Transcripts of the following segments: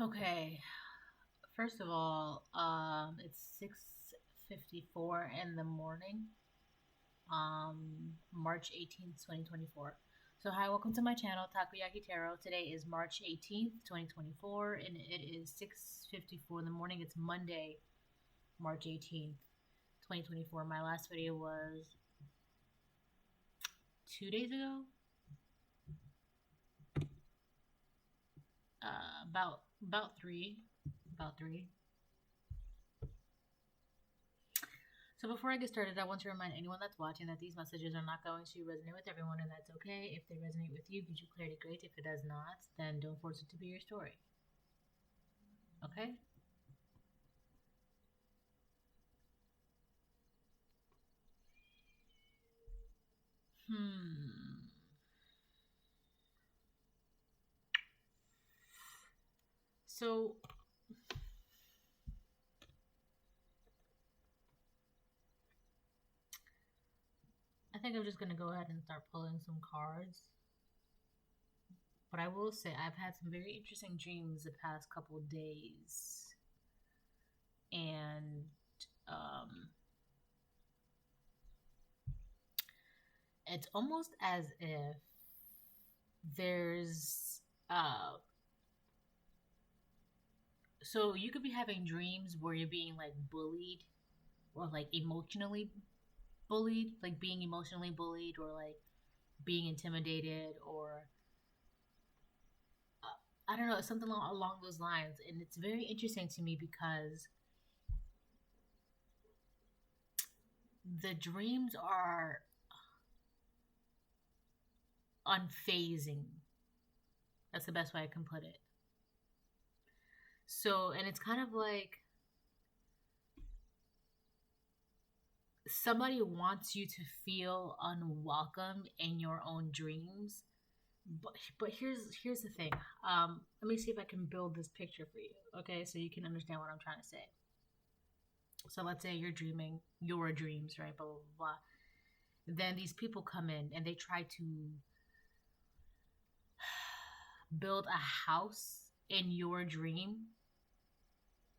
Okay. First of all, it's 6:54 in the morning. March 18th, 2024. So hi, welcome to my channel, Takoyaki Tarot. Today is March 18th, 2024, and it is 6:54 in the morning. It's Monday, March 18th, 2024. My last video was 2 days ago. About three. About three. So before I get started, I want to remind anyone that's watching that these messages are not going to resonate with everyone, and that's okay. If they resonate with you, gives you clarity, great. If it does not, then don't force it to be your story. Okay? Hmm. So I think I'm just gonna go ahead and start pulling some cards. But I will say I've had some very interesting dreams the past couple days. And um it's almost as if there's so you could be having dreams where you're being like bullied or like emotionally bullied, like being emotionally bullied or like being intimidated or I don't know, something along those lines. And it's very interesting to me because the dreams are unfazing. That's the best way I can put it. So, and it's kind of like somebody wants you to feel unwelcome in your own dreams. But here's the thing. Let me see if I can build this picture for you. Okay, so you can understand what I'm trying to say. So let's say you're dreaming your dreams, right? Blah blah blah. Blah. Then these people come in and they try to build a house in your dream,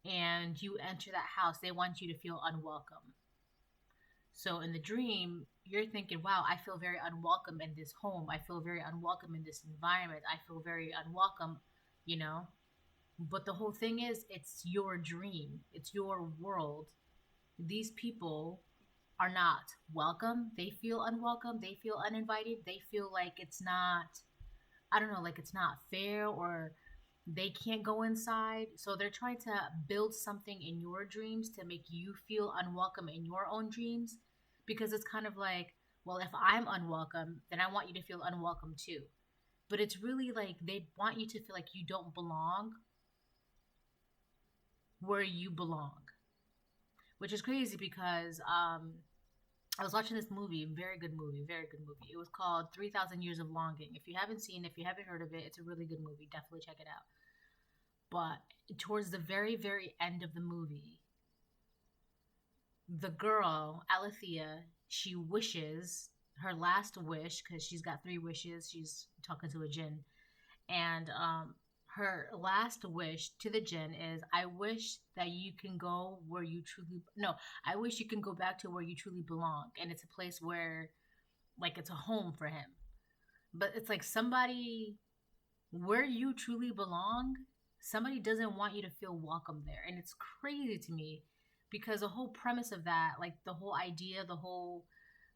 and you enter that house. They want you to feel unwelcome. So in the dream, you're thinking, wow, I feel very unwelcome in this home. I feel very unwelcome in this environment. I feel very unwelcome, you know? But the whole thing is, it's your dream, it's your world. These people are not welcome. They feel unwelcome. They feel uninvited. They feel like it's not, I don't know, like it's not fair or they can't go inside. So they're trying to build something in your dreams to make you feel unwelcome in your own dreams because it's kind of like, well, if I'm unwelcome, then I want you to feel unwelcome too. But it's really like they want you to feel like you don't belong where you belong, which is crazy because I was watching this movie, very good movie, very good movie. It was called 3,000 Years of Longing. If you haven't seen it, if you haven't heard of it, it's a really good movie. Definitely check it out. But towards the very, very end of the movie, the girl, Alethea, she wishes her last wish, because she's got three wishes. She's talking to a jinn. And her last wish to the jinn is, I wish that you can go where you truly, no, I wish you can go back to where you truly belong. And it's a place where, like, it's a home for him. But it's like somebody, where you truly belong, somebody doesn't want you to feel welcome there. And it's crazy to me because the whole premise of that, like the whole idea, the whole,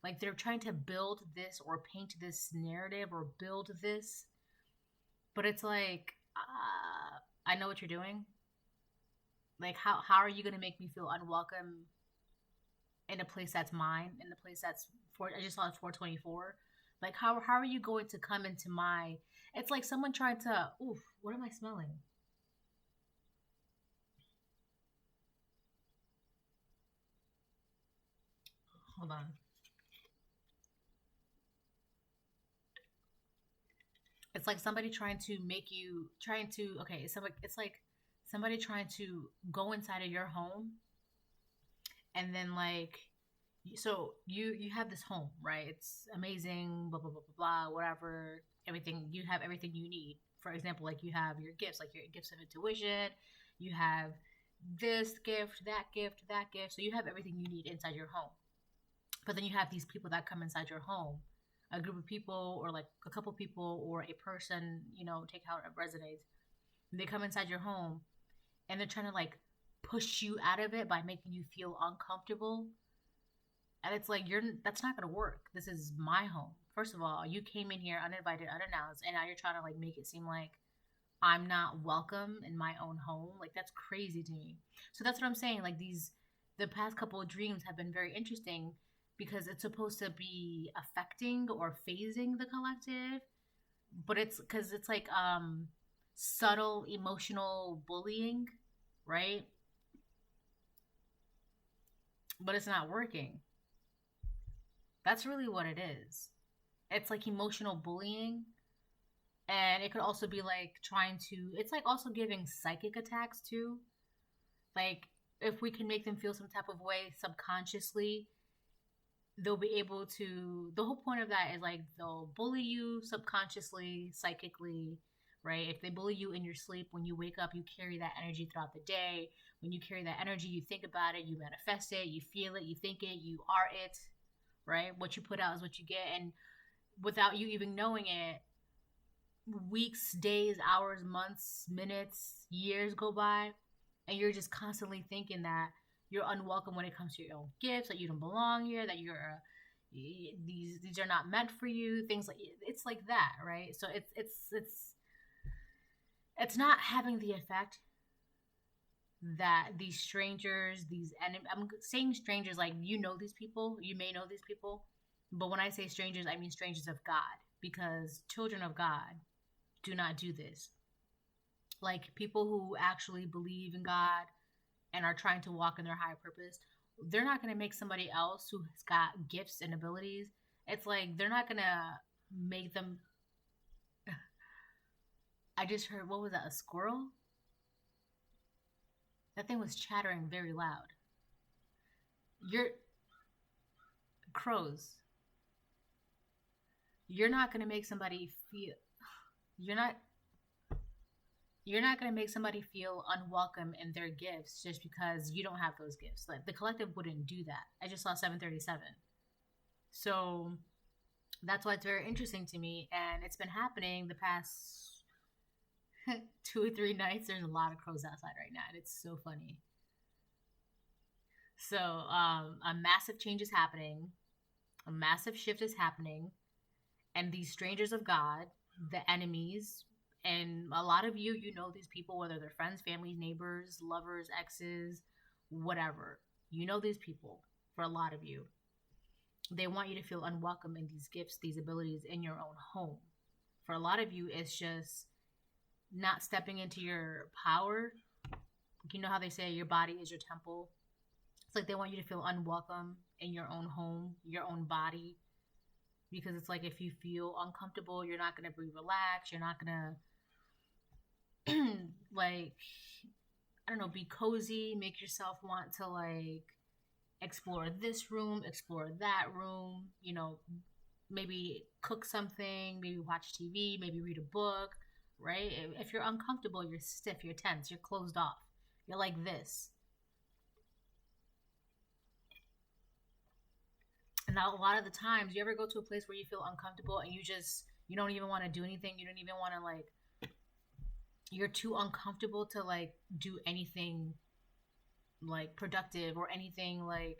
like they're trying to build this or paint this narrative or build this, but it's like, I know what you're doing. Like, how are you going to make me feel unwelcome in a place that's mine, in the place that's for, I just saw it's 424. Like, how are you going to come into my, it's like someone trying to, oof, what am I smelling? Hold on. It's like somebody trying to make you, trying to, okay, it's like somebody trying to go inside of your home and then like, so you have this home, right? It's amazing, blah blah blah blah blah, whatever. everything, you have everything you need. For example, like you have your gifts, like your gifts of intuition, you have this gift, that gift, that gift. So you have everything you need inside your home. But then you have these people that come inside your home, a group of people, or like a couple people, or a person, take how it resonates. They come inside your home and they're trying to like push you out of it by making you feel uncomfortable. And it's like, that's not going to work. This is my home. First of all, you came in here uninvited, unannounced, and now you're trying to like make it seem like I'm not welcome in my own home. Like, that's crazy to me. So that's what I'm saying. Like, the past couple of dreams have been very interesting because it's supposed to be affecting or phasing the collective, but it's because it's like subtle emotional bullying, right? But it's not working. That's really what it is. It's like emotional bullying. And it could also be like it's like also giving psychic attacks too. Like, if we can make them feel some type of way subconsciously, they'll be able to. The whole point of that is like they'll bully you subconsciously, psychically, right? If they bully you in your sleep, when you wake up, you carry that energy throughout the day. When you carry that energy, you think about it, you manifest it, you feel it, you think it, you are it, right? What you put out is what you get. And without you even knowing it, weeks, days, hours, months, minutes, years go by, and you're just constantly thinking that you're unwelcome when it comes to your own gifts, that you don't belong here, that you're these are not meant for you, things like it's like that, right? So it's not having the effect that these strangers, I'm saying strangers like these people, you may know these people, but when I say strangers, I mean strangers of God, because children of God do not do this. Like, people who actually believe in God and are trying to walk in their higher purpose, they're not going to make somebody else who has got gifts and abilities. It's like they're not going to make them. I just heard, what was that, a squirrel? That thing was chattering very loud. Crows. You're not going to make somebody feel. You're not going to make somebody feel unwelcome in their gifts just because you don't have those gifts. Like, the collective wouldn't do that. I just saw 737. So that's why it's very interesting to me. And it's been happening the past 2 or 3 nights. There's a lot of crows outside right now, and it's so funny. So a massive change is happening. A massive shift is happening. And these strangers of God, the enemies, and a lot of you know these people, whether they're friends, families, neighbors, lovers, exes, whatever. You know these people. For a lot of you, they want you to feel unwelcome in these gifts, these abilities in your own home. For a lot of you, it's just not stepping into your power. You know how they say your body is your temple? It's like they want you to feel unwelcome in your own home, your own body. Because it's like, if you feel uncomfortable, you're not going to be relaxed. You're not going to, like, I don't know, be cozy, make yourself want to, like, explore this room, explore that room, maybe cook something, maybe watch TV, maybe read a book, right? If you're uncomfortable, you're stiff, you're tense, you're closed off. You're like this. And a lot of the times, you ever go to a place where you feel uncomfortable and you don't even want to do anything. You don't even want to, like, you're too uncomfortable to, like, do anything, like, productive or anything. Like,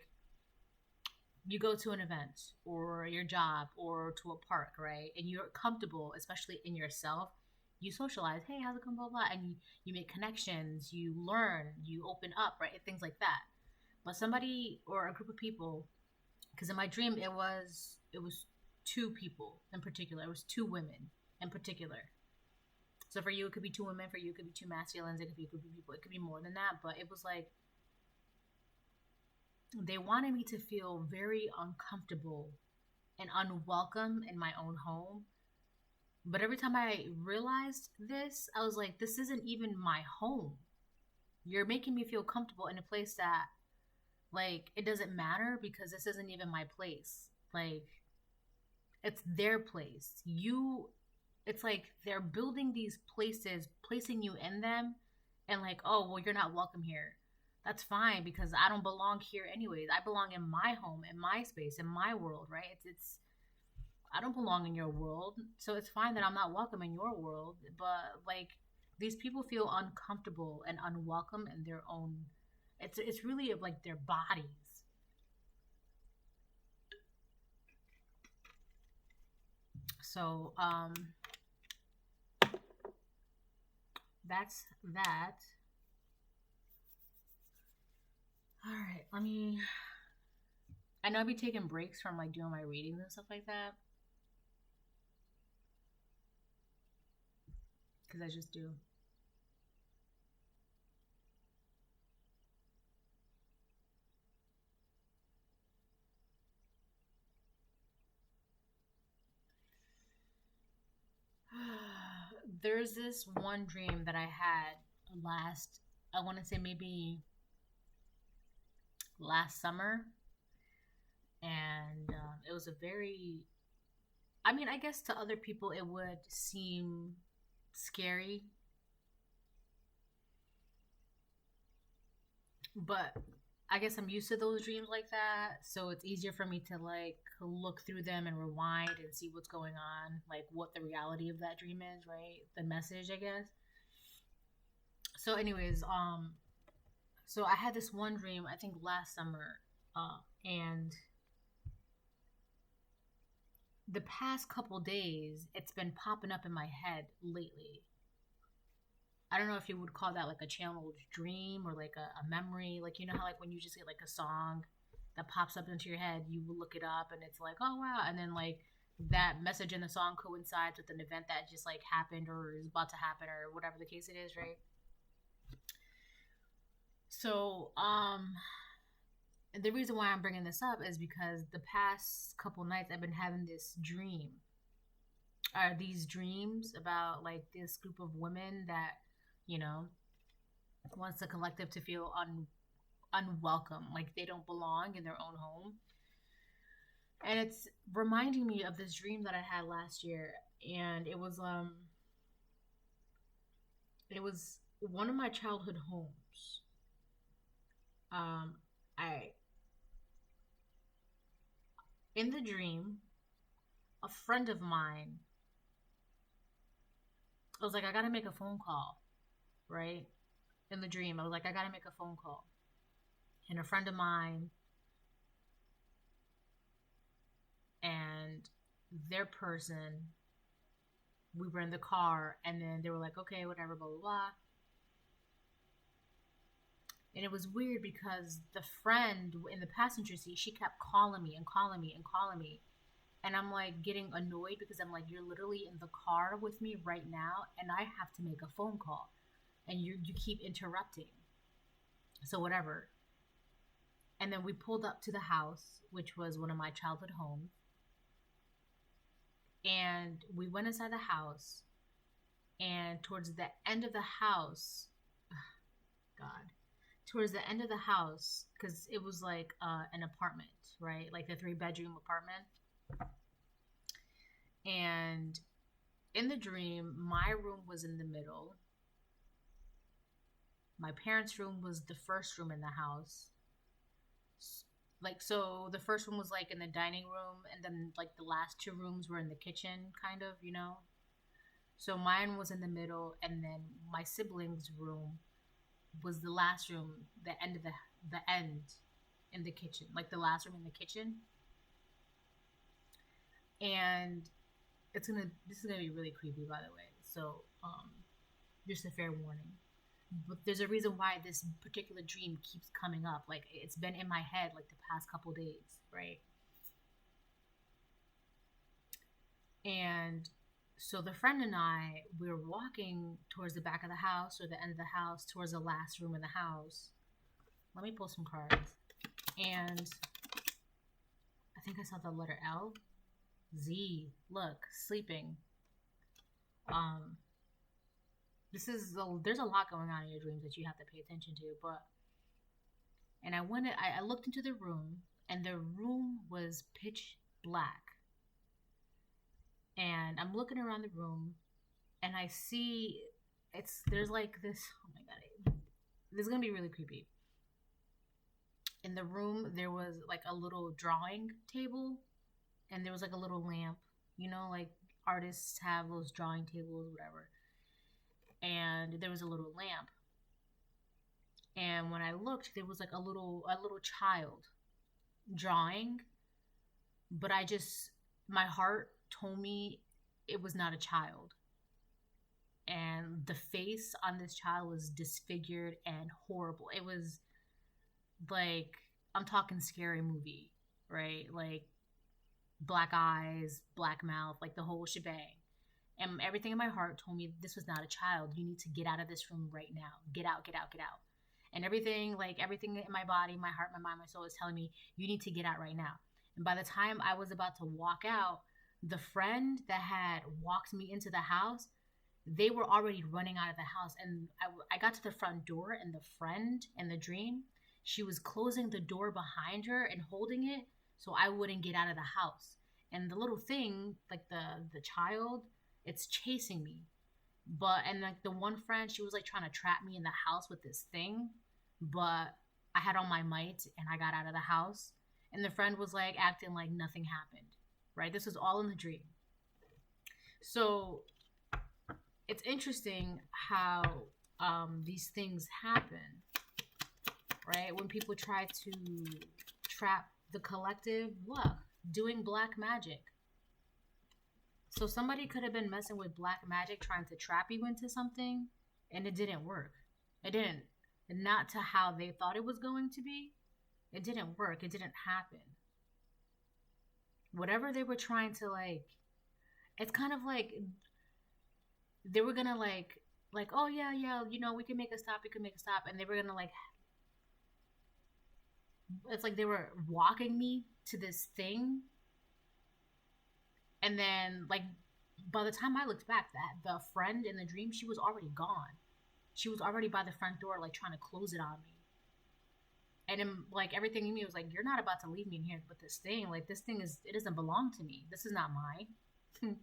you go to an event or your job or to a park, right? And you're comfortable, especially in yourself. You socialize. Hey, how's it going? Blah, blah. And you make connections. You learn. You open up, right? Things like that. But somebody or a group of people, because in my dream, it was 2 people in particular. It was 2 women in particular. So for you, it could be 2 women. For you, it could be 2 masculines. It could be a group of people. It could be more than that. But it was like, they wanted me to feel very uncomfortable and unwelcome in my own home. But every time I realized this, I was like, this isn't even my home. You're making me feel comfortable in a place that, like, it doesn't matter, because this isn't even my place. Like, it's their place. You it's like they're building these places, placing you in them, and like, oh, well, you're not welcome here. That's fine because I don't belong here anyways. I belong in my home, in my space, in my world, right? It's I don't belong in your world, so it's fine that I'm not welcome in your world. But like these people feel uncomfortable and unwelcome in their own. It's really of like their bodies. So that's that. All right, let me. I know I'll be taking breaks from like doing my readings and stuff like that because I just do. There's this one dream that I had last. I want to say maybe last summer, and it was a very. I mean, I guess to other people it would seem scary, but I guess I'm used to those dreams like that, so it's easier for me to like look through them and rewind and see what's going on, like what the reality of that dream is, right? The message, I guess. So, anyways, so I had this one dream I think last summer, and the past couple days it's been popping up in my head lately. I don't know if you would call that like a channeled dream or like a memory. Like, you know how, like, when you just get like a song that pops up into your head, you will look it up and it's like, oh, wow. And then, like, that message in the song coincides with an event that just like happened or is about to happen or whatever the case it is, right? So, the reason why I'm bringing this up is because the past couple nights I've been having this dream. Are these dreams about like this group of women that, you know, wants the collective to feel unwelcome, like they don't belong in their own home. And it's reminding me of this dream that I had last year, and it was one of my childhood homes. I In the dream, a friend of mine, I was like, I gotta make a phone call, right? In the dream, I was like, I gotta make a phone call. And a friend of mine and their person, we were in the car, and then they were like, okay, whatever, blah, blah, blah. And it was weird because the friend in the passenger seat, she kept calling me and calling me and calling me. And I'm like getting annoyed because I'm like, you're literally in the car with me right now, and I have to make a phone call. And you keep interrupting. So, whatever. And then we pulled up to the house, which was one of my childhood homes. And we went inside the house. And towards the end of the house, God, towards the end of the house, because it was like an apartment, right? Like the 3-bedroom apartment. And in the dream, my room was in the middle. My parents' room was the first room in the house. Like, so the first room was like in the dining room, and then like the last 2 rooms were in the kitchen, kind of, you know? So mine was in the middle, and then my siblings' room was the last room, the end in the kitchen, like the last room in the kitchen. And this is gonna be really creepy, by the way. So, just a fair warning. But there's a reason why this particular dream keeps coming up. Like, it's been in my head like the past couple days, right? And so the friend and I, we were walking towards the back of the house or the end of the house, towards the last room in the house. Let me pull some cards. And I think I saw the letter L. Z. Look, sleeping. There's a lot going on in your dreams that you have to pay attention to. And I looked into the room, and the room was pitch black. And I'm looking around the room, and I see there's like this. Oh my god, this is gonna be really creepy. In the room, there was like a little drawing table, and there was like a little lamp. Like artists have those drawing tables, whatever. And there was a little lamp. And when I looked, there was like a little child drawing, but my heart told me it was not a child. And the face on this child was disfigured and horrible. It was like, I'm talking scary movie, right? Like black eyes, black mouth, like the whole shebang. And everything in my heart told me this was not a child. You need to get out of this room right now. Get out, get out, get out. And everything in my body, my heart, my mind, my soul is telling me, you need to get out right now. And by the time I was about to walk out, the friend that had walked me into the house, they were already running out of the house. And I got to the front door, and the friend in the dream, she was closing the door behind her and holding it so I wouldn't get out of the house. And the little thing, like the child, it's chasing me. And like the one friend, she was like trying to trap me in the house with this thing, but I had all my might and I got out of the house. And the friend was like acting like nothing happened, right? This was all in the dream. So it's interesting how these things happen, right? When people try to trap the collective, look, doing black magic. So somebody could have been messing with black magic, trying to trap you into something, and it didn't work. It didn't. Not to how they thought it was going to be. It didn't work. It didn't happen. Whatever they were trying to it's kind of like they were gonna like, oh yeah, we can make a stop. We can make a stop, and they were gonna it's like they were walking me to this thing. And then, by the time I looked back, the friend in the dream, she was already gone. She was already by the front door, trying to close it on me. And everything in me was like, you're not about to leave me in here with this thing. This thing it doesn't belong to me. This is not mine.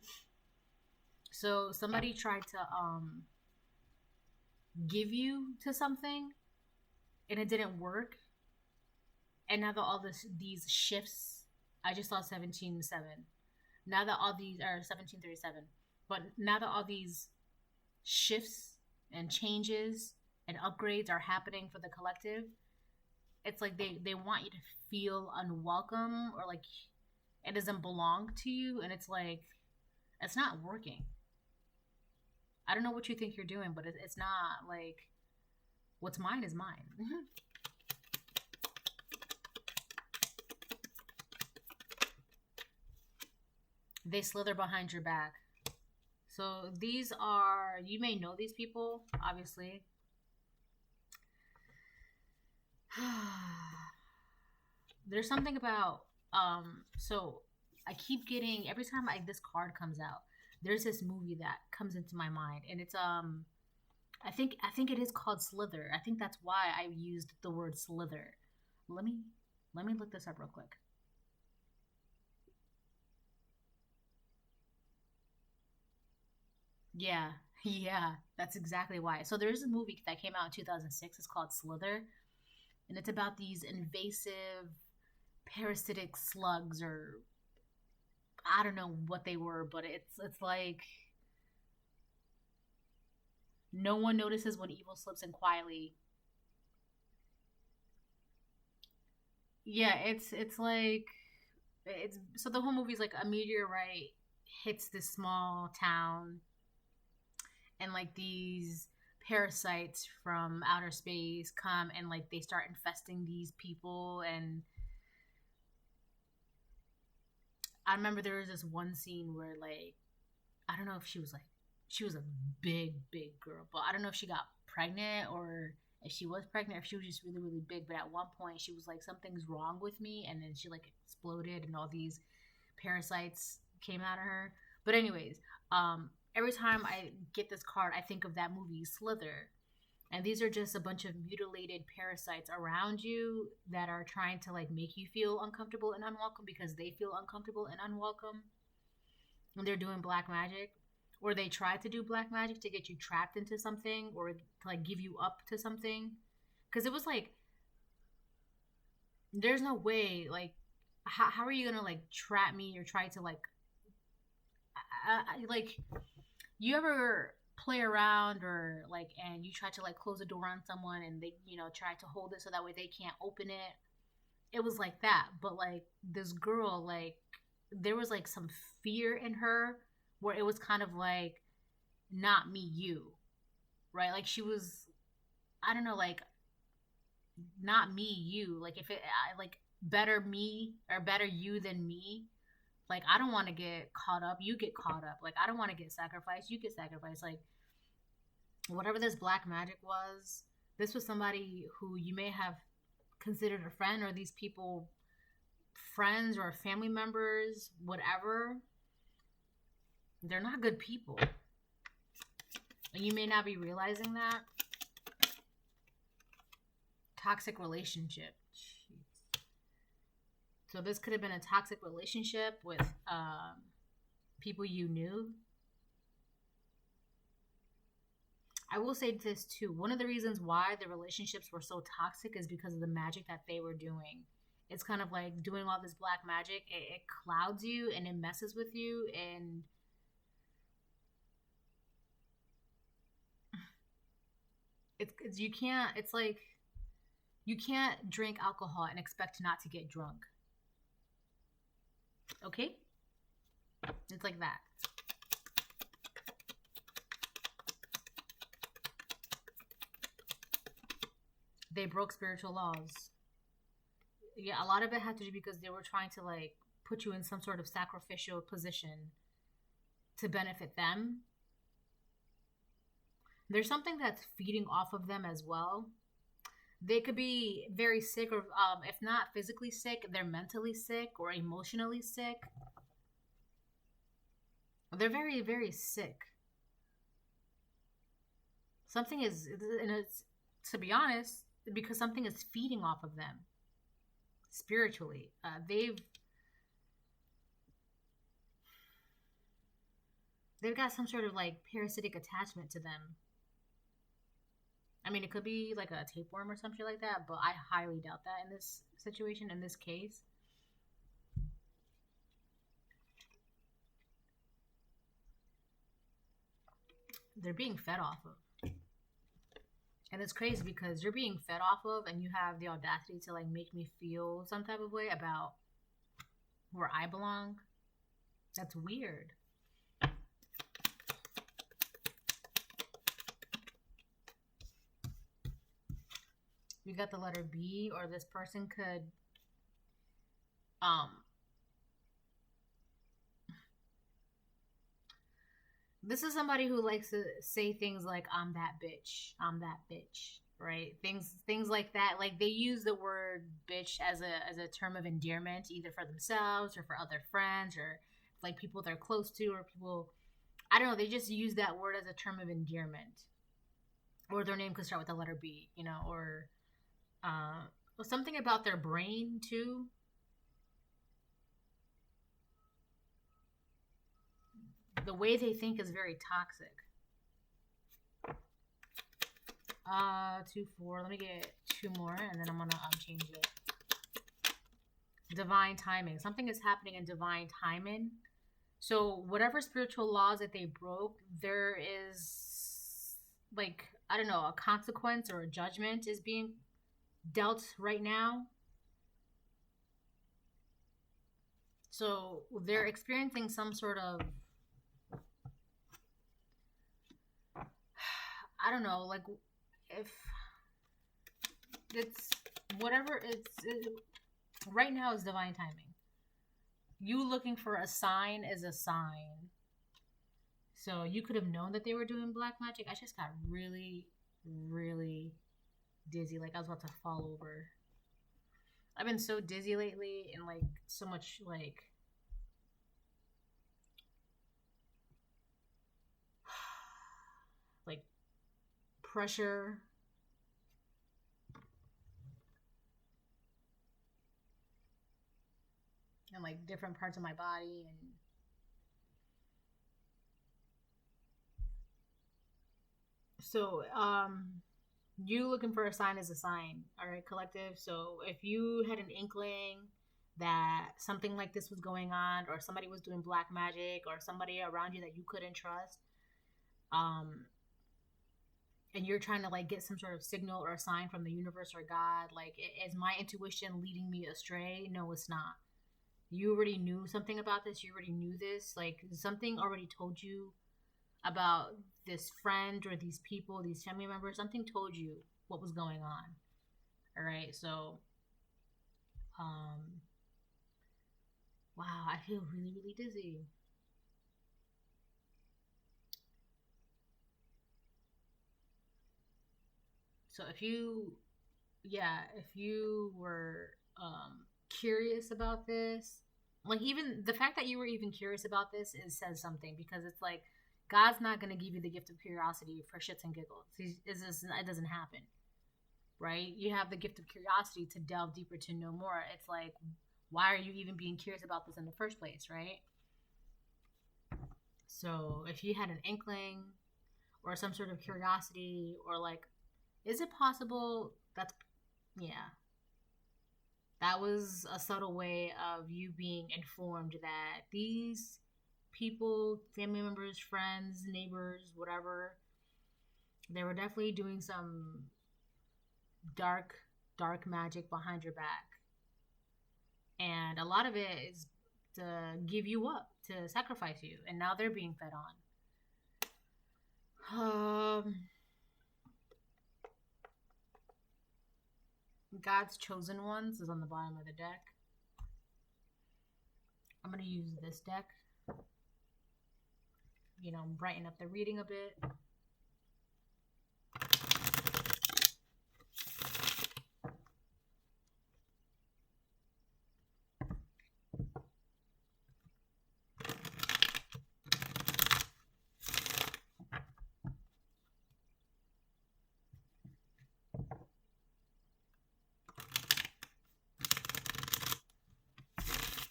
So somebody tried to give you to something, and it didn't work. And now that all these shifts, I just saw 17-7. Now that all these are 1737, but now that all these shifts and changes and upgrades are happening for the collective, it's like they want you to feel unwelcome, or it doesn't belong to you, and it's not working. I don't know what you think you're doing, but it's not what's mine is mine. They slither behind your back. So these are, you may know these people, obviously. There's something about, so I keep getting, every time this card comes out, there's this movie that comes into my mind, and it's, I think it is called Slither. I think that's why I used the word slither. Let me look this up real quick. Yeah, that's exactly why. So there's a movie that came out in 2006. It's called Slither, and it's about these invasive parasitic slugs, or I don't know what they were, but it's like no one notices when evil slips in quietly. Yeah, it's like it's so the whole movie's like a meteorite hits this small town, and these parasites from outer space come, and they start infesting these people. And I remember there was this one scene where I don't know if she was a big girl, but I don't know if she got pregnant, or if she was pregnant, or if she was just really, really big. But at one point she was like, something's wrong with me, and then she exploded, and all these parasites came out of her. But anyways, every time I get this card, I think of that movie Slither. And these are just a bunch of mutilated parasites around you that are trying to make you feel uncomfortable and unwelcome, because they feel uncomfortable and unwelcome. when they're doing black magic, or they try to do black magic to get you trapped into something, or to like give you up to something. Because it was like, there's no way, like, how are you gonna like trap me or try to like, you ever play around or like, and you try to like close the door on someone and they, try to hold it so that way they can't open it. It was like that, but like this girl, like, there was like some fear in her where it was kind of like, not me, you, right? Like she was, I don't know, like, not me, you. Like if it, like, better me or better you than me. Like I don't want to get caught up, you get caught up. Like I don't want to get sacrificed, you get sacrificed. Like whatever this black magic was, this was somebody who you may have considered a friend, or these people friends or family members, whatever. They're not good people. And you may not be realizing that. Toxic relationship. Jeez. So this could have been a toxic relationship with people you knew. I will say this too. One of the reasons why the relationships were so toxic is because of the magic that they were doing. It's kind of like doing all this black magic. It clouds you and it messes with you, and it's you can't. It's like you can't drink alcohol and expect not to get drunk. Okay? It's like that. They broke spiritual laws. Yeah, a lot of it had to do because they were trying to like put you in some sort of sacrificial position to benefit them. There's something that's feeding off of them as well. They could be very sick, or if not physically sick, they're mentally sick or emotionally sick. They're very, very sick. Something is, and it's, to be honest, because something is feeding off of them spiritually. They've got some sort of like parasitic attachment to them. I mean, it could be like a tapeworm or something like that, but I highly doubt that in this situation, in this case. They're being fed off of. And it's crazy because you're being fed off of and you have the audacity to like make me feel some type of way about where I belong. That's weird. We got the letter B, or this person could this is somebody who likes to say things like I'm that bitch, right? Things like that. Like they use the word bitch as a term of endearment, either for themselves or for other friends, or like people they're close to, or people, I don't know, they just use that word as a term of endearment. Or their name could start with the letter B, or something about their brain too. The way they think is very toxic. 2, 4. Let me get 2 more, and then I'm gonna change it. Divine timing. Something is happening in divine timing. So whatever spiritual laws that they broke, there is like, I don't know, a consequence or a judgment is being dealt right now. So they're experiencing some sort of, I don't know, like if it's whatever right now is divine timing. You looking for a sign is a sign. So you could have known that they were doing black magic. I just got really, really dizzy. Like I was about to fall over. I've been so dizzy lately, and like so much like pressure. And like different parts of my body, and So, you looking for a sign is a sign, all right, collective. So if you had an inkling that something like this was going on, or somebody was doing black magic, or somebody around you that you couldn't trust, um, and you're trying to like get some sort of signal or a sign from the universe or God, like, is my intuition leading me astray? No, it's not. You already knew something about this. You already knew this. Like, something already told you about this friend or these people, these family members. Something told you what was going on. All right. So, um, wow, I feel really, really dizzy. So if you were curious about this, like, even the fact that you were even curious about this is says something, because it's like God's not going to give you the gift of curiosity for shits and giggles. It doesn't happen, right? You have the gift of curiosity to delve deeper, to know more. It's like, why are you even being curious about this in the first place, right? So if you had an inkling or some sort of curiosity, or like, is it possible that's, yeah, that was a subtle way of you being informed that these people, family members, friends, neighbors, whatever, they were definitely doing some dark, dark magic behind your back. And a lot of it is to give you up, to sacrifice you. And now they're being fed on. God's chosen ones is on the bottom of the deck. I'm going to use this deck, brighten up the reading a bit.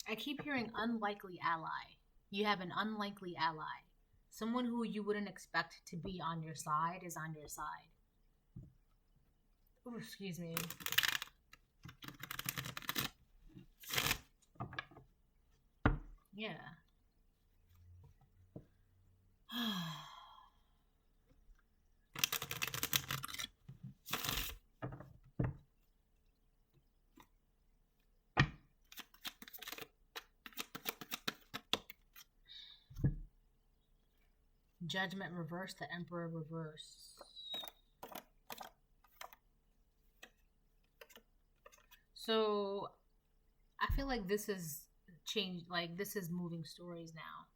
I keep hearing unlikely ally. You have an unlikely ally. Someone who you wouldn't expect to be on your side is on your side. Oh, excuse me. Yeah. Judgment reverse, the Emperor reverse. So I feel like this is changed, like this is moving stories now.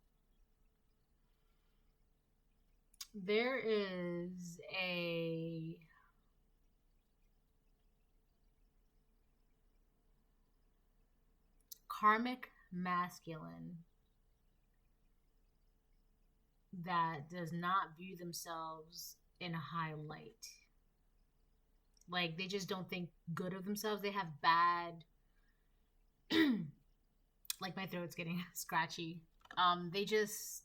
There is a karmic masculine that does not view themselves in a high light. Like, they just don't think good of themselves. They have bad like, my throat's getting scratchy. They just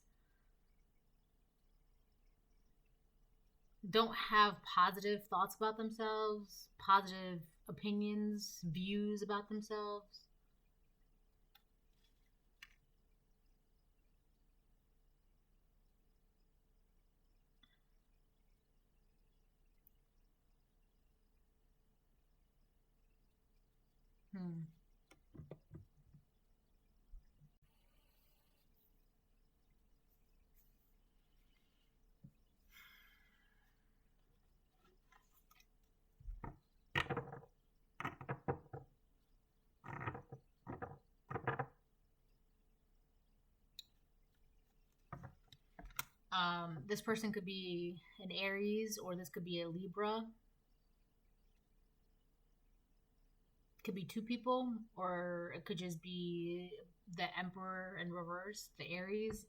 don't have positive thoughts about themselves, positive opinions, views about themselves. Hmm. This person could be an Aries, or this could be a Libra. It could be two people, or it could just be the Emperor in reverse, the Aries,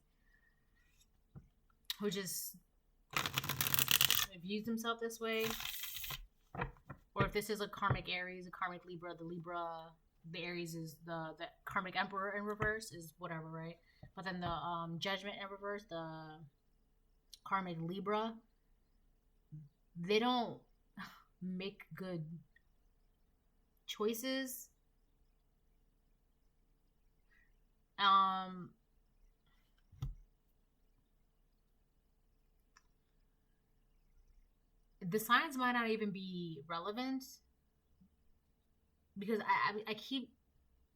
who just views himself this way. Or if this is a karmic Aries, a karmic Libra, the Aries is the karmic Emperor in reverse, is whatever, right? But then the Judgment in reverse, the karmic Libra, they don't make good choices. Um, the signs might not even be relevant because I keep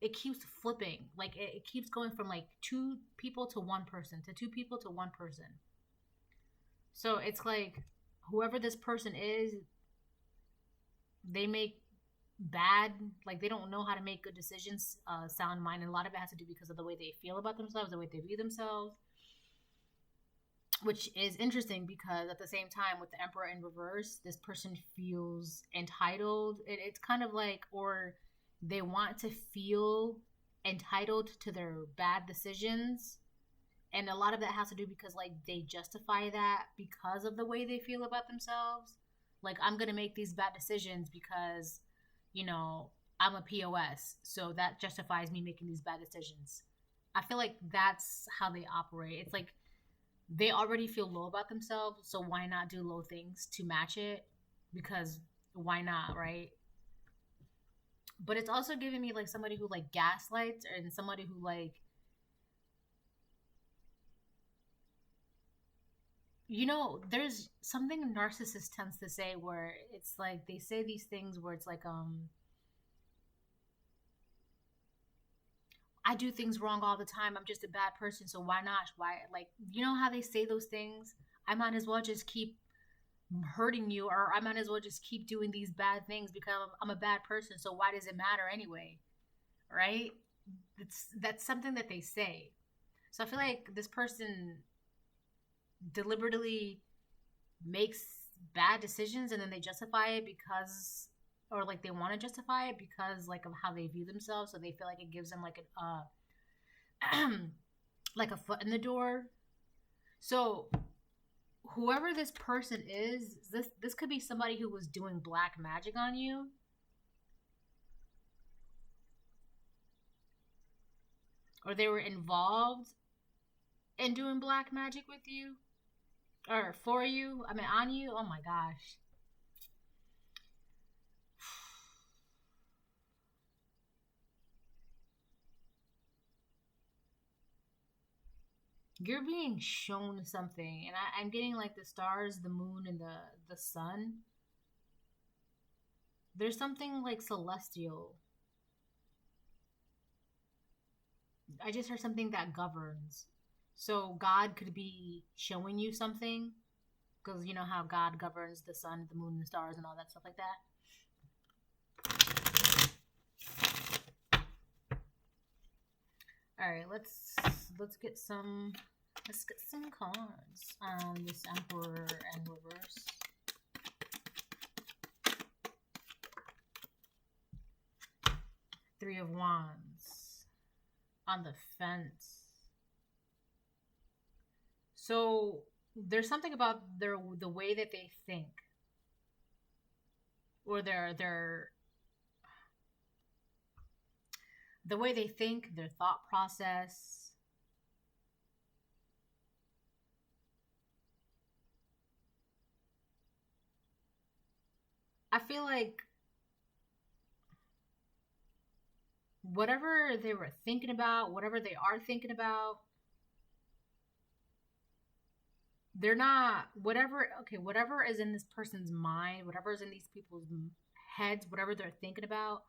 it keeps flipping. Like it keeps going from like two people to one person to two people to one person. So it's like whoever this person is, they make bad, like they don't know how to make good decisions, sound mind, and a lot of it has to do because of the way they feel about themselves, the way they view themselves, which is interesting because at the same time with the emperor in reverse, this person feels entitled. It's kind of like, or they want to feel entitled to their bad decisions, and a lot of that has to do because like they justify that because of the way they feel about themselves. Like, I'm gonna make these bad decisions because, you know, I'm a POS, so that justifies me making these bad decisions. I feel like that's how they operate. It's like they already feel low about themselves, so why not do low things to match it? Because why not, right? But it's also giving me like somebody who like gaslights, and somebody who like, you know, there's something narcissist tends to say where it's like they say these things where it's like, I do things wrong all the time, I'm just a bad person, so why not, why, like, you know how they say those things? I might as well just keep hurting you, or I might as well just keep doing these bad things because I'm a bad person, so why does it matter anyway? Right? That's something that they say. So I feel like this person deliberately makes bad decisions, and then they justify it because, or like they want to justify it because like of how they view themselves, so they feel like it gives them like like a foot in the door. So whoever this person is, this could be somebody who was doing black magic on you, or they were involved in doing black magic with you or for you. I mean, on you. Oh my gosh. You're being shown something, and I'm getting like the stars, the moon, and the sun. There's something like celestial. I just heard something that governs. So God could be showing you something because you know how God governs the sun, the moon, the stars, and all that stuff like that. All right, let's get some cards on this Emperor and reverse. Three of Wands on the fence. So there's something about the way that they think, or the way they think, their thought process. I feel like whatever they were thinking about, whatever they are thinking about, they're not, whatever is in this person's mind, whatever is in these people's heads, whatever they're thinking about,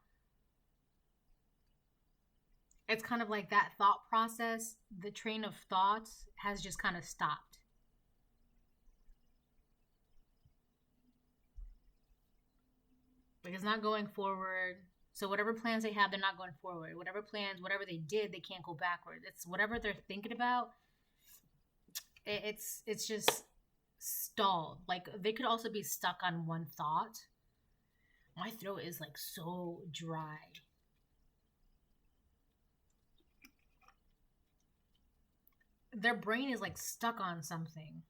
it's kind of like that thought process, the train of thoughts has just kind of stopped. Like it's not going forward. So whatever plans they have, they're not going forward. Whatever plans, whatever they did, they can't go backward. It's whatever they're thinking about. It's just stalled. Like they could also be stuck on one thought. My throat is like so dry. Their brain is like stuck on something.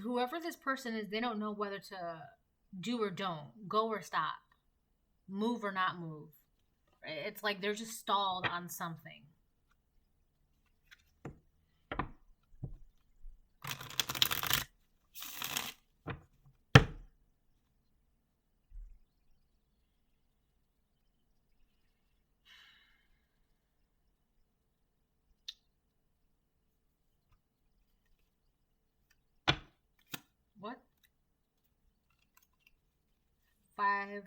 Whoever this person is, they don't know whether to do or don't, go or stop, move or not move. It's like they're just stalled on something. What? Five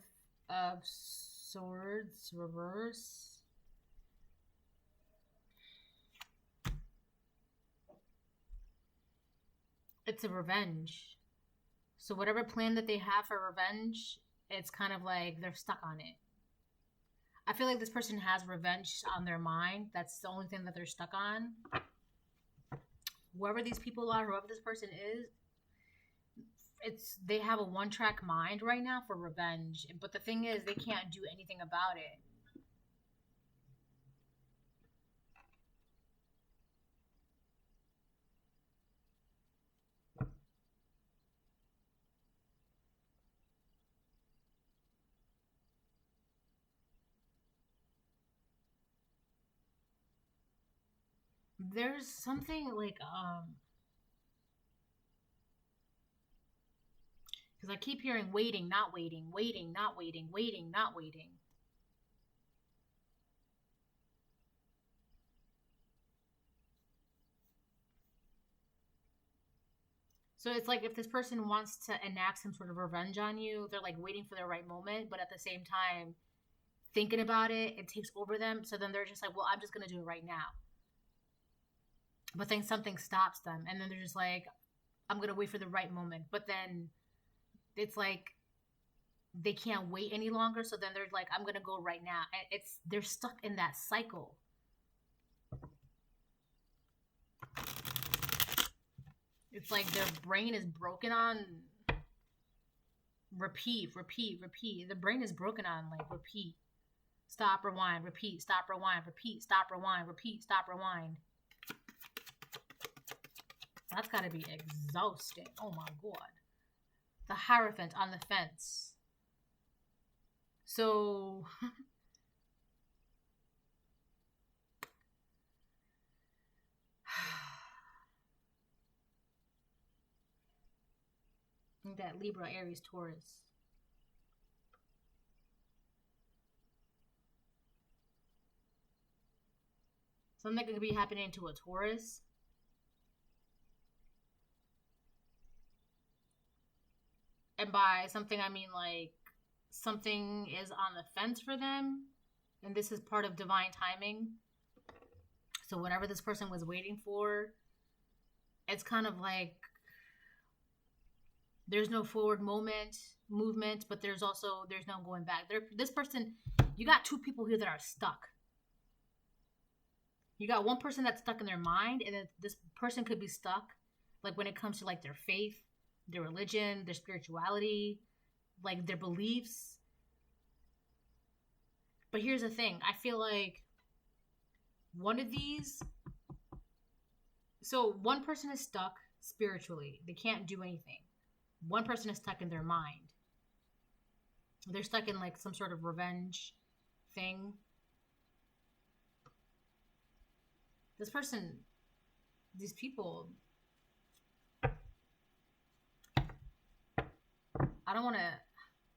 of Swords reverse. It's a revenge. So whatever plan that they have for revenge, it's kind of like they're stuck on it. I feel like this person has revenge on their mind. That's the only thing that they're stuck on. Whoever these people are, whoever this person is, they have a one-track mind right now for revenge. But the thing is, they can't do anything about it. There's something like because I keep hearing waiting, not waiting, waiting, not waiting, waiting, not waiting. So it's like if this person wants to enact some sort of revenge on you, they're like waiting for the right moment, but at the same time, thinking about it, it takes over them. So then they're just like, well, I'm just going to do it right now. But then something stops them. And then they're just like, I'm going to wait for the right moment. But then it's like they can't wait any longer. So then they're like, I'm going to go right now. And they're stuck in that cycle. It's like their brain is broken on repeat, repeat, repeat. The brain is broken on like repeat. Stop, rewind, repeat, stop, rewind, repeat, stop, rewind, repeat, stop, rewind. That's gotta be exhausting. Oh my god. The Hierophant on the fence. So that Libra, Aries, Taurus. Something could be happening to a Taurus. And by something, I mean like something is on the fence for them. And this is part of divine timing. So whatever this person was waiting for, it's kind of like there's no forward movement, but there's no going back. This person, you got two people here that are stuck. You got one person that's stuck in their mind, and then this person could be stuck, like when it comes to like their faith, their religion, their spirituality, like their beliefs. But here's the thing. I feel like one of these... So one person is stuck spiritually. They can't do anything. One person is stuck in their mind. They're stuck in like some sort of revenge thing. This person, these people, I don't want to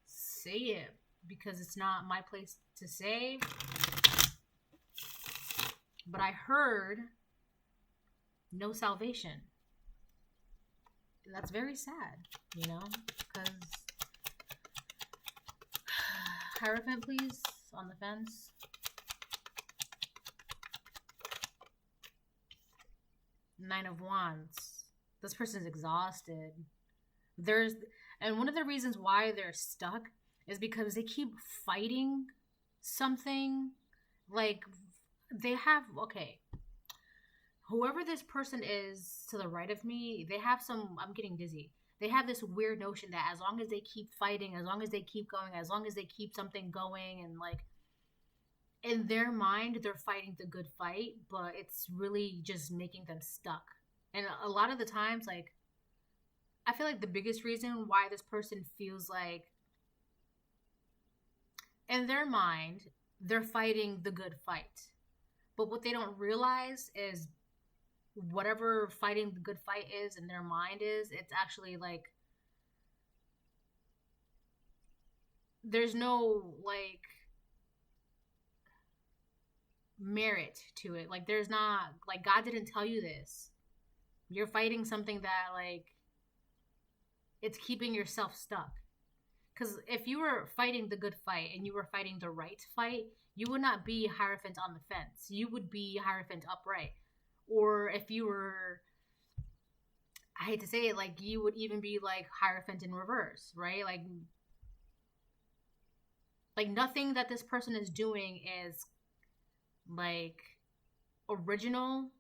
say it because it's not my place to say, but I heard no salvation. And that's very sad, you know, because Hierophant, please, on the fence. Nine of Wands. This person's exhausted. And one of the reasons why they're stuck is because they keep fighting something. Like, they have, okay, whoever this person is to the right of me, they have I'm getting dizzy. They have this weird notion that as long as they keep fighting, as long as they keep going, as long as they keep something going, and like, in their mind, they're fighting the good fight, but it's really just making them stuck. And a lot of the times, like, I feel like the biggest reason why this person feels like, in their mind, they're fighting the good fight. But what they don't realize is whatever fighting the good fight is in their mind is, it's actually like there's no like merit to it. Like there's not, like, God didn't tell you this. You're fighting something that like it's keeping yourself stuck. Because if you were fighting the good fight and you were fighting the right fight, you would not be Hierophant on the fence. You would be Hierophant upright. Or if you were, I hate to say it, like you would even be like Hierophant in reverse, right? Like nothing that this person is doing is like original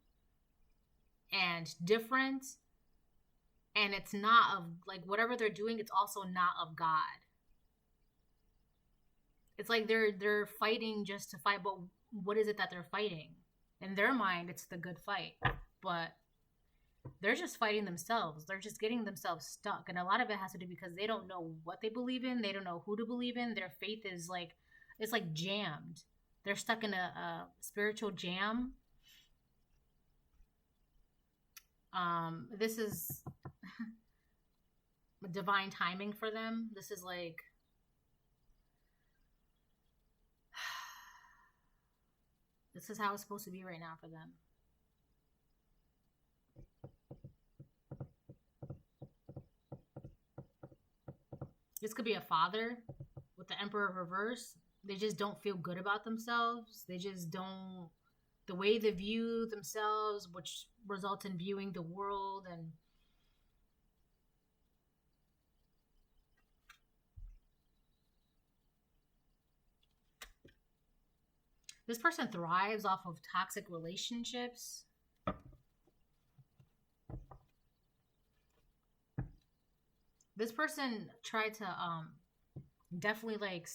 and different, and it's not of like whatever they're doing, it's also not of God. It's like they're fighting just to fight, but what is it that they're fighting? In their mind, it's the good fight, but they're just fighting themselves. They're just getting themselves stuck, and a lot of it has to do because they don't know what they believe in. They don't know who to believe in. Their faith is like, it's like jammed. They're stuck in a spiritual jam. This is divine timing for them. This is like, this is how it's supposed to be right now for them. This could be a father with the Emperor reverse. They just don't feel good about themselves. They just don't, the way they view themselves, which results in viewing the world. And this person thrives off of toxic relationships. This person tried to definitely like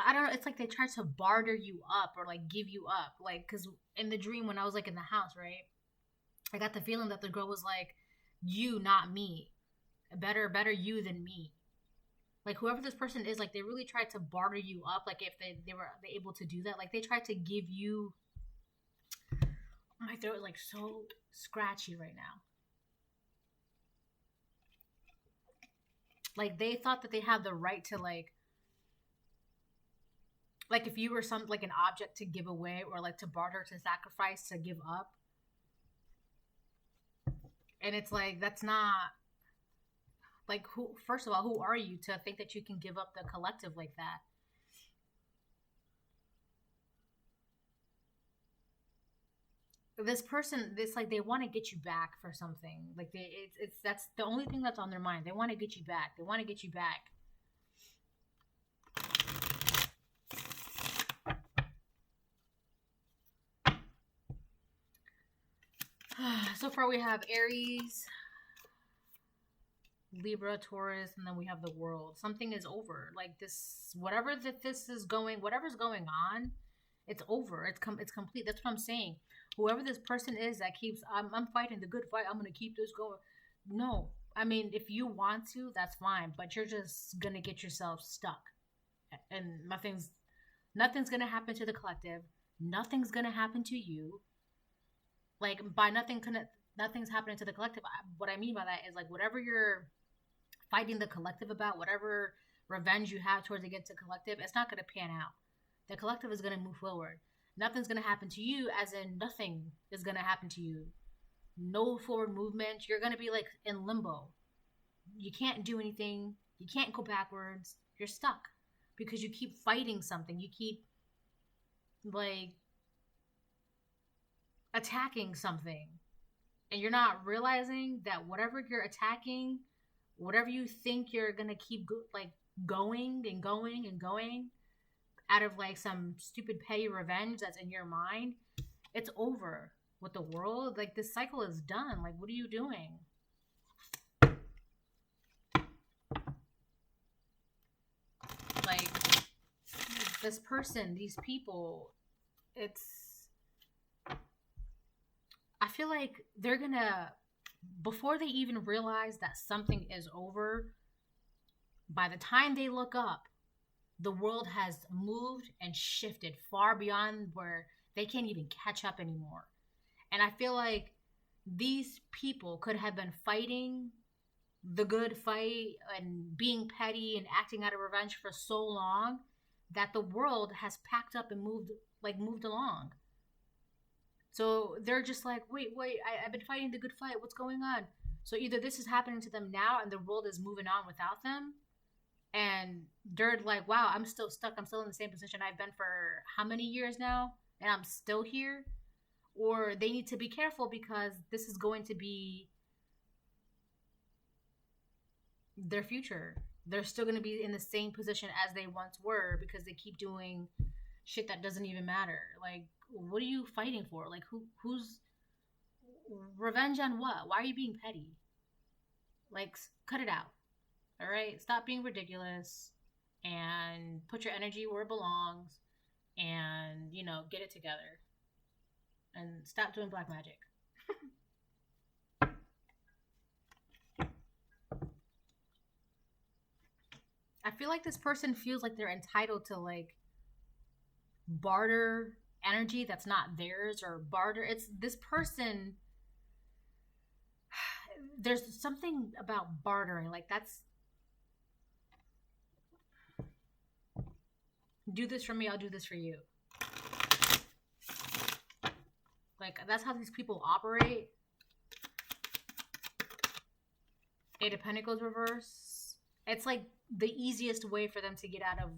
I don't know, it's like they tried to barter you up or like give you up, like, because in the dream when I was like in the house, right, I got the feeling that the girl was like, you, not me, better you than me. Like whoever this person is, like they really tried to barter you up. Like if they were able to do that, like they tried to give you, my throat is like so scratchy right now. Like they thought that they had the right to like if you were some like an object to give away or like to barter, to sacrifice, to give up. And it's like, that's not like, who, first of all, who are you to think that you can give up the collective like that? This person, this like, they want to get you back for something. Like it's that's the only thing that's on their mind. They want to get you back. They want to get you back. So far we have Aries, Libra, Taurus, and then we have the World. Something is over. Like this, whatever that this is going, whatever's going on, it's over. It's complete. That's what I'm saying. Whoever this person is that keeps, I'm fighting the good fight, I'm gonna keep this going. No, I mean, if you want to, that's fine, but you're just gonna get yourself stuck, and nothing's gonna happen to the collective. Nothing's gonna happen to you. Like by nothing's happening to the collective. What I mean by that is like whatever you're fighting the collective about, whatever revenge you have towards against the collective, it's not gonna pan out. The collective is gonna move forward. Nothing's gonna happen to you, as in nothing is gonna happen to you. No forward movement. You're gonna be like in limbo. You can't do anything. You can't go backwards. You're stuck because you keep fighting something. You keep like attacking something, and you're not realizing that whatever you're attacking, whatever you think you're gonna keep going and going and going out of like some stupid petty revenge that's in your mind, it's over with the World. Like this cycle is done. Like what are you doing? Like this person, these people, I feel like they're gonna, before they even realize that something is over, by the time they look up, the world has moved and shifted far beyond where they can't even catch up anymore. And I feel like these people could have been fighting the good fight and being petty and acting out of revenge for so long that the world has packed up and moved along. So they're just like, wait, I've been fighting the good fight. What's going on? So either this is happening to them now and the world is moving on without them, and they're like, wow, I'm still stuck. I'm still in the same position I've been for how many years now, and I'm still here. Or they need to be careful because this is going to be their future. They're still going to be in the same position as they once were because they keep doing shit that doesn't even matter. Like, what are you fighting for? Like, who's revenge on what? Why are you being petty? Like, cut it out. All right, stop being ridiculous and put your energy where it belongs, and get it together and stop doing black magic. I feel like this person feels like they're entitled to like barter energy that's not theirs, or barter. It's this person. There's something about bartering. Like, that's, do this for me, I'll do this for you. Like, that's how these people operate. Eight of Pentacles reverse. It's like the easiest way for them to get out of.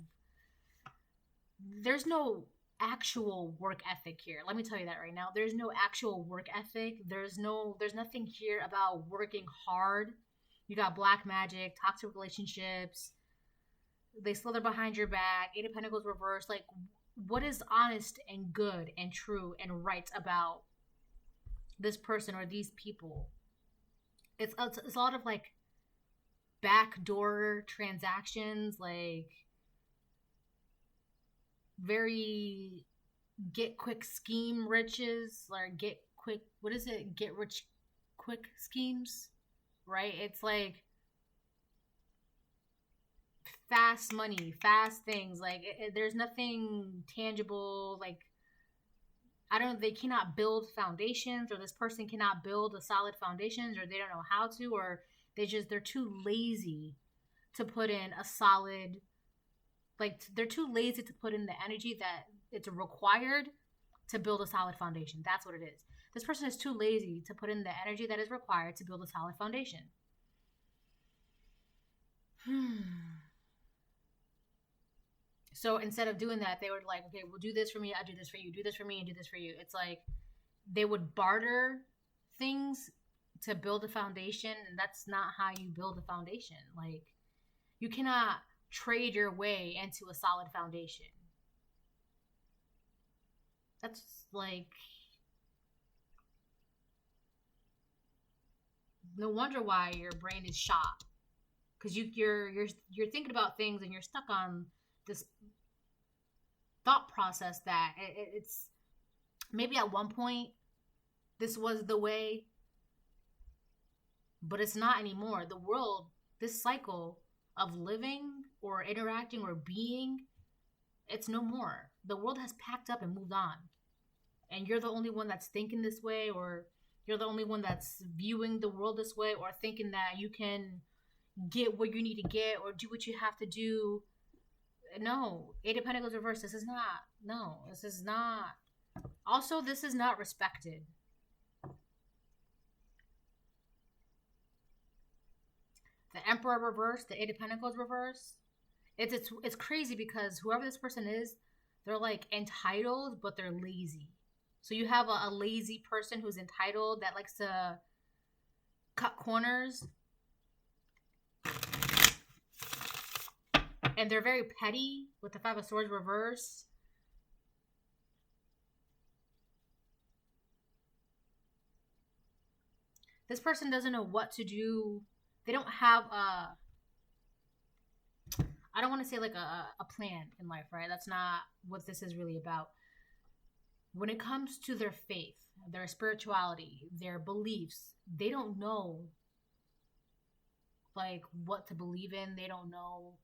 There's no actual work ethic here. Let me tell you that right now. There's no actual work ethic. There's nothing here about working hard. You got black magic, toxic relationships. They slither behind your back. Eight of Pentacles reverse. Like, what is honest and good and true and right about this person or these people? It's a lot of like backdoor transactions, like very get quick scheme riches, or get quick, what is it? Get rich quick schemes, right? It's like fast money, fast things. Like, there's nothing tangible. Like, I don't know, they cannot build foundations, or this person cannot build a solid foundations, or they don't know how to, or they're too lazy to put in a solid, like, they're too lazy to put in the energy that it's required to build a solid foundation. That's what it is. This person is too lazy to put in the energy that is required to build a solid foundation. So instead of doing that, they were like, okay, well, do this for me, I do this for you, do this for me, and do this for you. It's like they would barter things to build a foundation, and that's not how you build a foundation. Like, you cannot trade your way into a solid foundation. That's like, no wonder why your brain is shot, because you're thinking about things and you're stuck on this thought process that it's maybe at one point this was the way, but it's not anymore. The world, this cycle of living or interacting or being, it's no more. The world has packed up and moved on, and you're the only one that's thinking this way, or you're the only one that's viewing the world this way, or thinking that you can get what you need to get or do what you have to do. No, Eight of Pentacles reverse. This is not. Also, this is not respected. The Emperor reverse, the Eight of Pentacles reverse. It's crazy because whoever this person is, they're like entitled, but they're lazy. So you have a lazy person who's entitled that likes to cut corners. And they're very petty with the Five of Swords reverse. This person doesn't know what to do. They don't have I don't want to say like a plan in life, right? That's not what this is really about. When it comes to their faith, their spirituality, their beliefs, they don't know like what to believe in. They don't know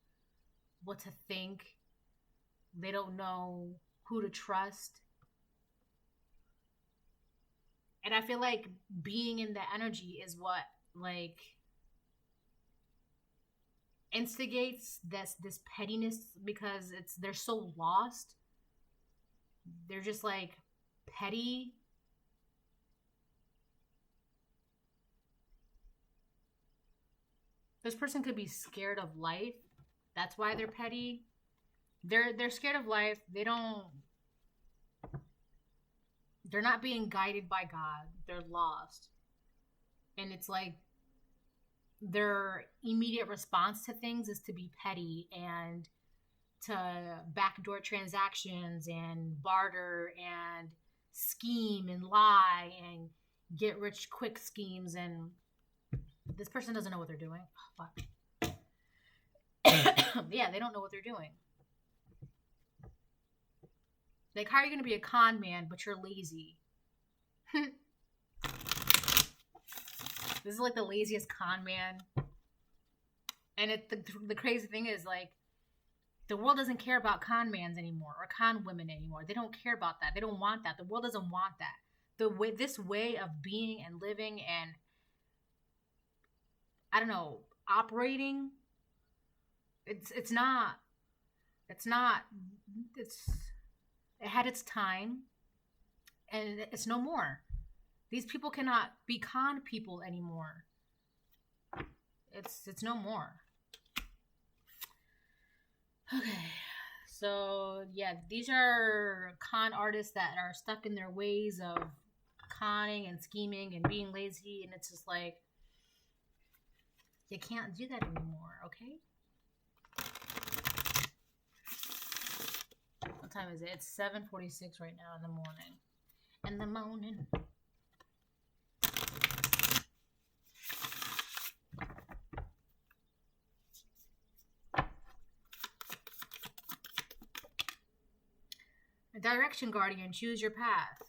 what to think. They don't know who to trust. And I feel like being in the energy is what, like, instigates this pettiness, because they're so lost. They're just like petty. This person could be scared of life. That's why they're petty. They're scared of life. They're not being guided by God. They're lost. And it's like their immediate response to things is to be petty and to backdoor transactions and barter and scheme and lie and get rich quick schemes. And this person doesn't know what they're doing. Oh, fuck. Yeah, they don't know what they're doing. Like, how are you going to be a con man, but you're lazy? This is like the laziest con man. And the crazy thing is, like, the world doesn't care about con mans anymore or con women anymore. They don't care about that. They don't want that. The world doesn't want that. This way of being and living and, I don't know, operating, it had its time, and it's no more. These people cannot be con people anymore. It's no more. Okay, so yeah, these are con artists that are stuck in their ways of conning and scheming and being lazy, and it's just like, you can't do that anymore, okay? What time is it? It's 7:46 right now in the morning. In the morning. A direction guardian, choose your path.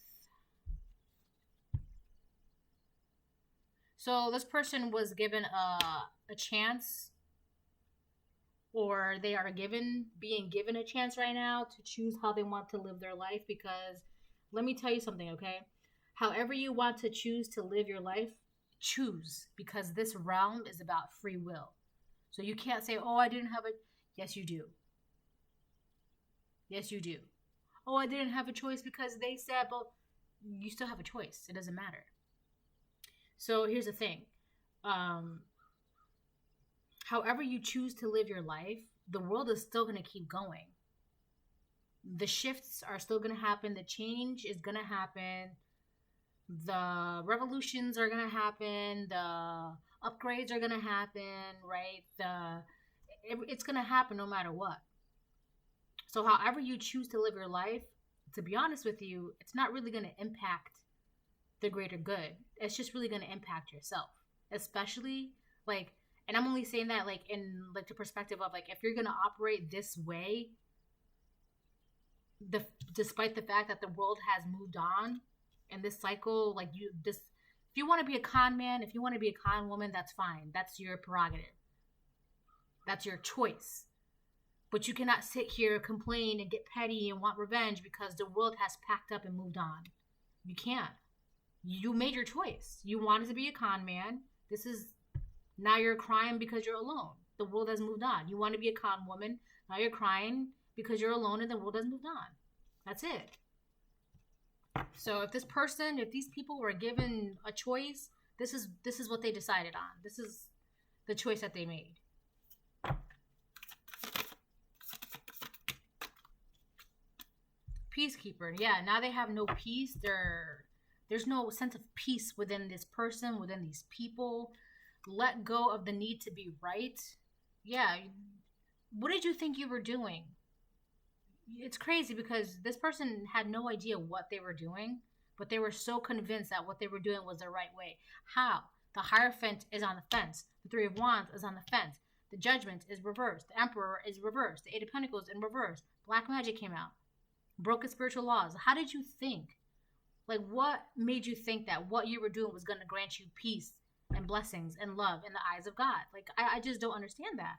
So this person was given a chance, or they are being given a chance right now to choose how they want to live their life. Because let me tell you something, okay? However you want to choose to live your life, choose, because this realm is about free will. So you can't say, oh, I didn't have a... Yes, you do. Yes, you do. Oh, I didn't have a choice because they said, but you still have a choice. It doesn't matter. So here's the thing. However you choose to live your life, the world is still going to keep going. The shifts are still going to happen. The change is going to happen. The revolutions are going to happen. The upgrades are going to happen, right? It's going to happen no matter what. So however you choose to live your life, to be honest with you, it's not really going to impact the greater good. It's just really going to impact yourself. Especially, like, and I'm only saying that, like, in, like, the perspective of, like, if you're going to operate this way, despite the fact that the world has moved on in this cycle, like, if you want to be a con man, if you want to be a con woman, that's fine. That's your prerogative. That's your choice. But you cannot sit here, complain, and get petty and want revenge because the world has packed up and moved on. You can't. You made your choice. You wanted to be a con man. Now you're crying because you're alone. The world has moved on. You want to be a con woman. Now you're crying because you're alone and the world has moved on. That's it. So if these people were given a choice, this is what they decided on. This is the choice that they made. Peacekeeper. Yeah, now they have no peace. There's no sense of peace within this person, within these people. Let go of the need to be right. Yeah. What did you think you were doing? It's crazy because this person had no idea what they were doing, but they were so convinced that what they were doing was the right way. How? The Hierophant is on the fence. The Three of Wands is on the fence. The Judgment is reversed. The Emperor is reversed. The Eight of Pentacles in reverse. Black Magic came out. Broken spiritual laws. How did you think? Like, what made you think that what you were doing was going to grant you peace and blessings and love in the eyes of God? Like, I just don't understand that.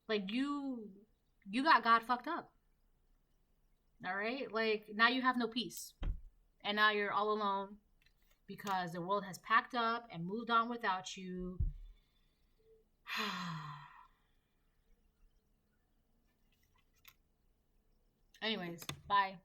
Like, you got God fucked up. All right? Like, now you have no peace. And now you're all alone because the world has packed up and moved on without you. Anyways, bye.